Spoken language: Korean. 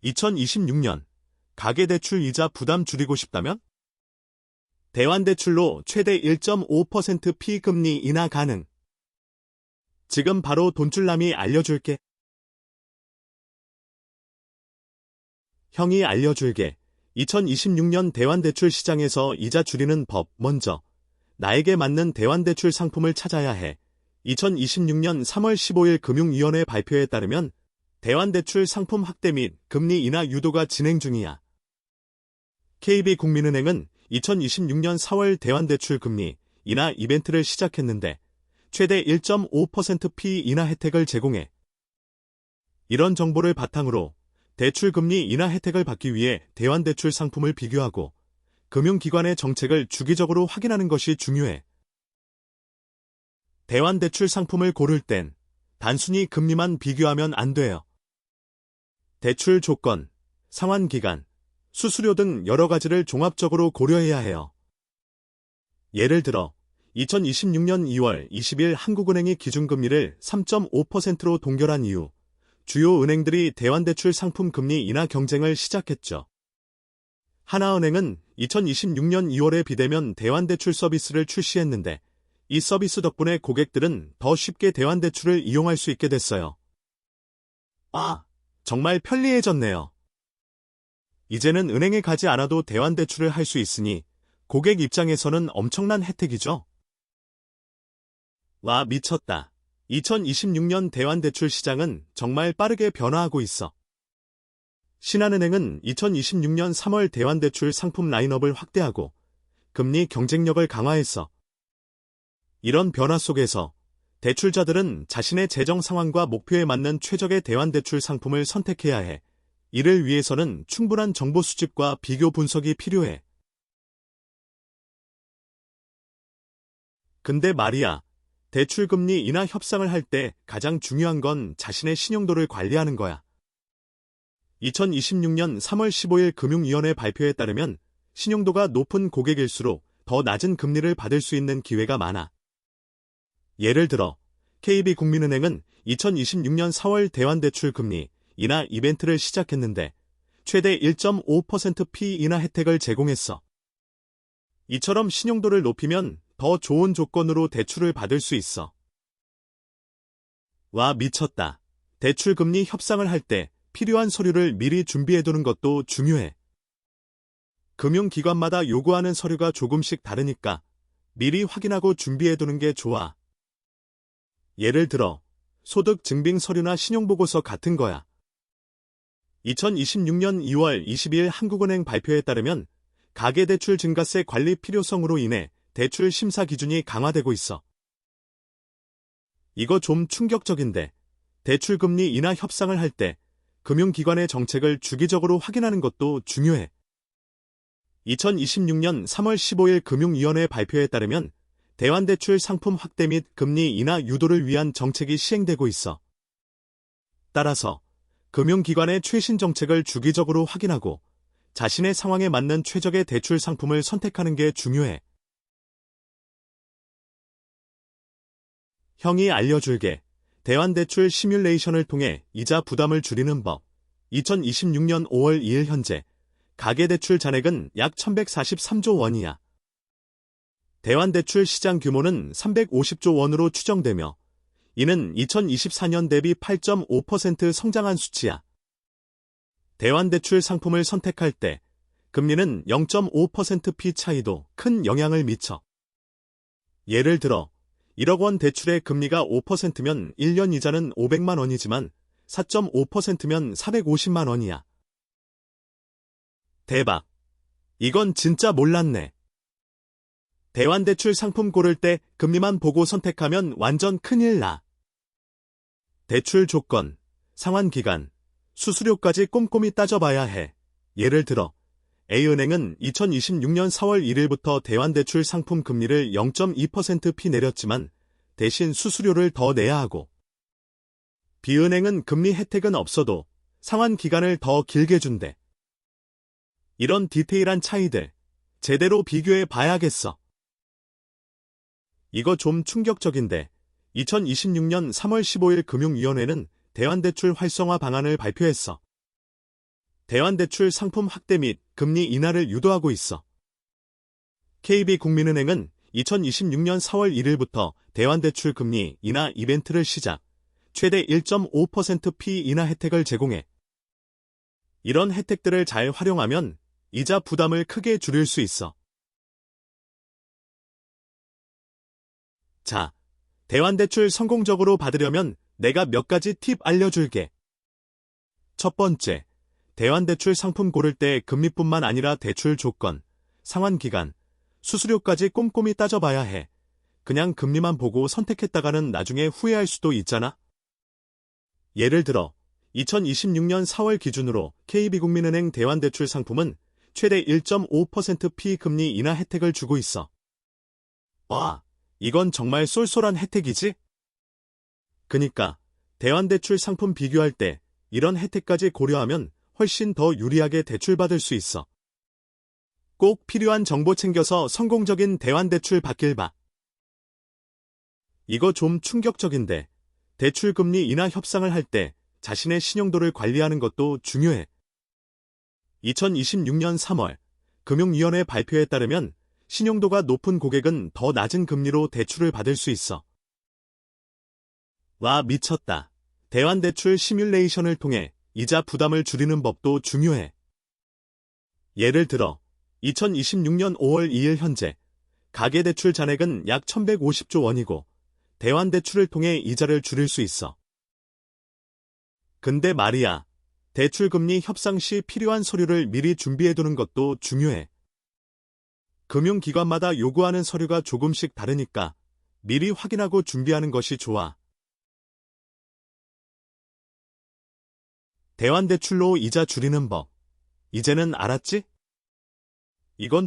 2026년 가계대출 이자 부담 줄이고 싶다면? 대환대출로 최대 1.5% 피금리 인하 가능. 지금 바로 돈줄남이 알려줄게. 형이 알려줄게. 2026년 대환대출 시장에서 이자 줄이는 법. 먼저, 나에게 맞는 대환대출 상품을 찾아야 해. 2026년 3월 15일 금융위원회 발표에 따르면 대환대출 상품 확대 및 금리 인하 유도가 진행 중이야. KB국민은행은 2026년 4월 대환대출 금리 인하 이벤트를 시작했는데 최대 1.5% 피 인하 혜택을 제공해. 이런 정보를 바탕으로 대출 금리 인하 혜택을 받기 위해 대환대출 상품을 비교하고 금융기관의 정책을 주기적으로 확인하는 것이 중요해. 대환대출 상품을 고를 땐 단순히 금리만 비교하면 안 돼요. 대출 조건, 상환기간, 수수료 등 여러 가지를 종합적으로 고려해야 해요. 예를 들어 2026년 2월 20일 한국은행이 기준금리를 3.5%로 동결한 이후 주요 은행들이 대환대출 상품 금리 인하 경쟁을 시작했죠. 하나은행은 2026년 2월에 비대면 대환대출 서비스를 출시했는데 이 서비스 덕분에 고객들은 더 쉽게 대환대출을 이용할 수 있게 됐어요. 정말 편리해졌네요. 이제는 은행에 가지 않아도 대환대출을 할 수 있으니 고객 입장에서는 엄청난 혜택이죠. 와, 미쳤다. 2026년 대환대출 시장은 정말 빠르게 변화하고 있어. 신한은행은 2026년 3월 대환대출 상품 라인업을 확대하고 금리 경쟁력을 강화했어. 이런 변화 속에서 대출자들은 자신의 재정 상황과 목표에 맞는 최적의 대환대출 상품을 선택해야 해. 이를 위해서는 충분한 정보 수집과 비교 분석이 필요해. 근데 말이야, 대출금리 인하 협상을 할 때 가장 중요한 건 자신의 신용도를 관리하는 거야. 2026년 3월 15일 금융위원회 발표에 따르면 신용도가 높은 고객일수록 더 낮은 금리를 받을 수 있는 기회가 많아. 예를 들어 KB국민은행은 2026년 4월 대환대출 금리 인하 이벤트를 시작했는데 최대 1.5% 피 인하 혜택을 제공했어. 이처럼 신용도를 높이면 더 좋은 조건으로 대출을 받을 수 있어. 와, 미쳤다. 대출 금리 협상을 할 때 필요한 서류를 미리 준비해두는 것도 중요해. 금융기관마다 요구하는 서류가 조금씩 다르니까 미리 확인하고 준비해두는 게 좋아. 예를 들어 소득 증빙 서류나 신용보고서 같은 거야. 2026년 2월 22일 한국은행 발표에 따르면 가계대출 증가세 관리 필요성으로 인해 대출 심사 기준이 강화되고 있어. 이거 좀 충격적인데 대출 금리 인하 협상을 할 때 금융기관의 정책을 주기적으로 확인하는 것도 중요해. 2026년 3월 15일 금융위원회 발표에 따르면 대환대출 상품 확대 및 금리 인하 유도를 위한 정책이 시행되고 있어. 따라서 금융기관의 최신 정책을 주기적으로 확인하고 자신의 상황에 맞는 최적의 대출 상품을 선택하는 게 중요해. 형이 알려줄게. 대환대출 시뮬레이션을 통해 이자 부담을 줄이는 법. 2026년 5월 2일 현재 가계대출 잔액은 약 1143조 원이야. 대환대출 시장 규모는 350조 원으로 추정되며 이는 2024년 대비 8.5% 성장한 수치야. 대환대출 상품을 선택할 때 금리는 0.5% 피 차이도 큰 영향을 미쳐. 예를 들어 1억 원 대출의 금리가 5%면 1년 이자는 500만 원이지만 4.5%면 450만 원이야. 대박. 이건 진짜 몰랐네. 대환대출 상품 고를 때 금리만 보고 선택하면 완전 큰일 나. 대출 조건, 상환기간, 수수료까지 꼼꼼히 따져봐야 해. 예를 들어 A은행은 2026년 4월 1일부터 대환대출 상품 금리를 0.2% 피 내렸지만 대신 수수료를 더 내야 하고 B은행은 금리 혜택은 없어도 상환기간을 더 길게 준대. 이런 디테일한 차이들 제대로 비교해 봐야겠어. 이거 좀 충격적인데 2026년 3월 15일 금융위원회는 대환대출 활성화 방안을 발표했어. 대환대출 상품 확대 및 금리 인하를 유도하고 있어. KB국민은행은 2026년 4월 1일부터 대환대출 금리 인하 이벤트를 시작, 최대 1.5% 인하 혜택을 제공해. 이런 혜택들을 잘 활용하면 이자 부담을 크게 줄일 수 있어. 자, 대환대출 성공적으로 받으려면 내가 몇 가지 팁 알려줄게. 첫 번째, 대환대출 상품 고를 때 금리뿐만 아니라 대출 조건, 상환 기간, 수수료까지 꼼꼼히 따져봐야 해. 그냥 금리만 보고 선택했다가는 나중에 후회할 수도 있잖아. 예를 들어 2026년 4월 기준으로 KB국민은행 대환대출 상품은 최대 1.5% 피금리 인하 혜택을 주고 있어. 와, 이건 정말 쏠쏠한 혜택이지? 그니까 대환대출 상품 비교할 때 이런 혜택까지 고려하면 훨씬 더 유리하게 대출받을 수 있어. 꼭 필요한 정보 챙겨서 성공적인 대환대출 받길 바. 이거 좀 충격적인데, 대출금리 인하 협상을 할 때 자신의 신용도를 관리하는 것도 중요해. 2026년 3월 금융위원회 발표에 따르면 신용도가 높은 고객은 더 낮은 금리로 대출을 받을 수 있어. 와, 미쳤다. 대환대출 시뮬레이션을 통해 이자 부담을 줄이는 법도 중요해. 예를 들어 2026년 5월 2일 현재 가계대출 잔액은 약 1150조 원이고 대환대출을 통해 이자를 줄일 수 있어. 근데 말이야, 대출금리 협상 시 필요한 서류를 미리 준비해두는 것도 중요해. 금융기관마다 요구하는 서류가 조금씩 다르니까 미리 확인하고 준비하는 것이 좋아. 대환대출로 이자 줄이는 법. 이제는 알았지? 이건